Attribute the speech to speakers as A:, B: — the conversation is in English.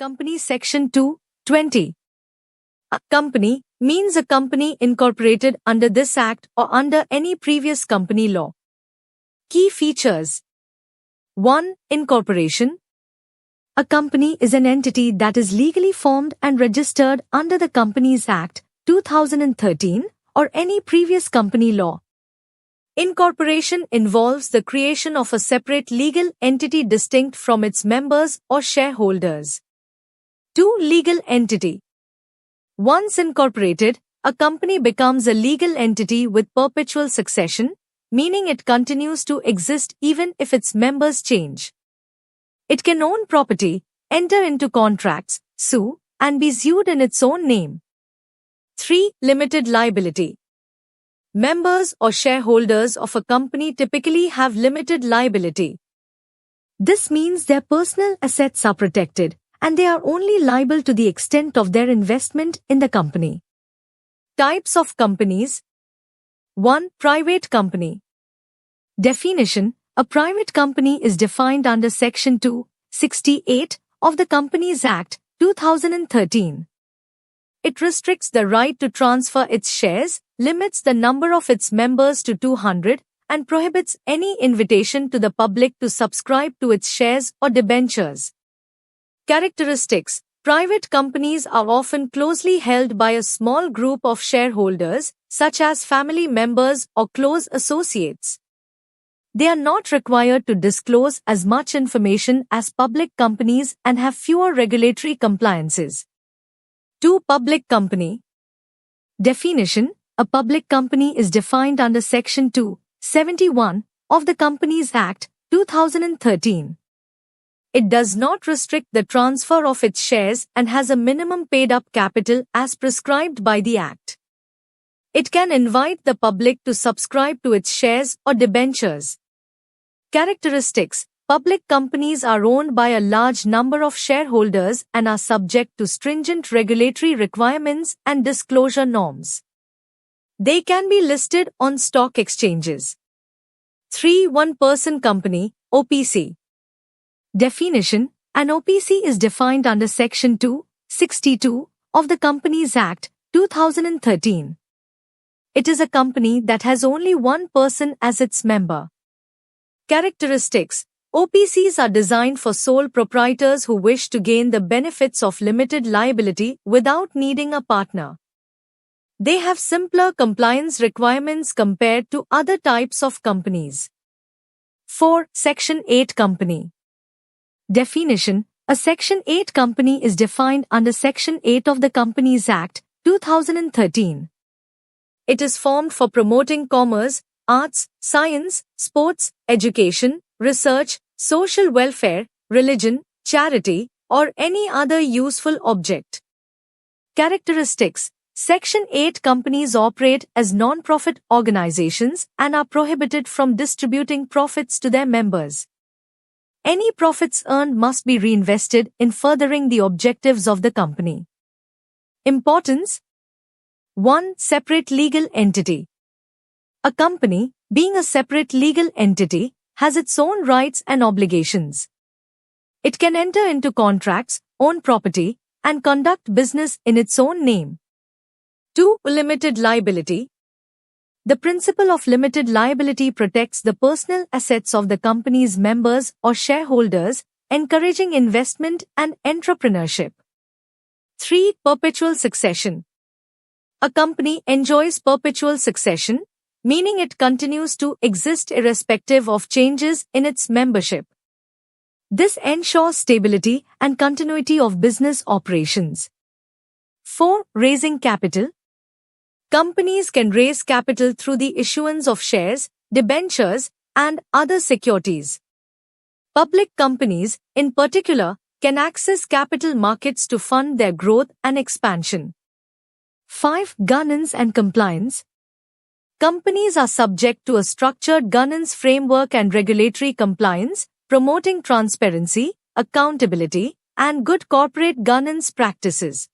A: Company Section 220. A company means a company incorporated under this Act or under any previous company law. Key features. 1. Incorporation. A company is an entity that is legally formed and registered under the Companies Act, 2013, or any previous company law. Incorporation involves the creation of a separate legal entity distinct from its members or shareholders. 2. Legal entity. Once incorporated, a company becomes a legal entity with perpetual succession, meaning it continues to exist even if its members change. It can own property, enter into contracts, sue, and be sued in its own name. 3. Limited liability. Members or shareholders of a company typically have limited liability. This means their personal assets are protected, and they are only liable to the extent of their investment in the company. Types of companies. 1. Private company. Definition. A private company is defined under Section 268 of the Companies Act, 2013. It restricts the right to transfer its shares, limits the number of its members to 200, and prohibits any invitation to the public to subscribe to its shares or debentures. Characteristics. Private companies are often closely held by a small group of shareholders, such as family members or close associates. They are not required to disclose as much information as public companies and have fewer regulatory compliances. 2. Public company. Definition. A public company is defined under Section 271 of the Companies Act, 2013. It does not restrict the transfer of its shares and has a minimum paid-up capital as prescribed by the Act. It can invite the public to subscribe to its shares or debentures. Characteristics. Public companies are owned by a large number of shareholders and are subject to stringent regulatory requirements and disclosure norms. They can be listed on stock exchanges. 3. One-person company, OPC. Definition. An OPC is defined under Section 262 of the Companies Act, 2013. It is a company that has only one person as its member. Characteristics. OPCs are designed for sole proprietors who wish to gain the benefits of limited liability without needing a partner. They have simpler compliance requirements compared to other types of companies. 4. Section 8 company. Definition. A Section 8 company is defined under Section 8 of the Companies Act, 2013. It is formed for promoting commerce, arts, science, sports, education, research, social welfare, religion, charity, or any other useful object. Characteristics. Section 8 companies operate as non-profit organizations and are prohibited from distributing profits to their members. Any profits earned must be reinvested in furthering the objectives of the company. Importance. 1. Separate legal entity. A company, being a separate legal entity, has its own rights and obligations. It can enter into contracts, own property, and conduct business in its own name. 2. Limited liability. The principle of limited liability protects the personal assets of the company's members or shareholders, encouraging investment and entrepreneurship. 3. Perpetual succession. A company enjoys perpetual succession, meaning it continues to exist irrespective of changes in its membership. This ensures stability and continuity of business operations. 4. Raising capital. Companies can raise capital through the issuance of shares, debentures, and other securities. Public companies, in particular, can access capital markets to fund their growth and expansion. 5. Governance and compliance. Companies are subject to a structured governance framework and regulatory compliance, promoting transparency, accountability, and good corporate governance practices.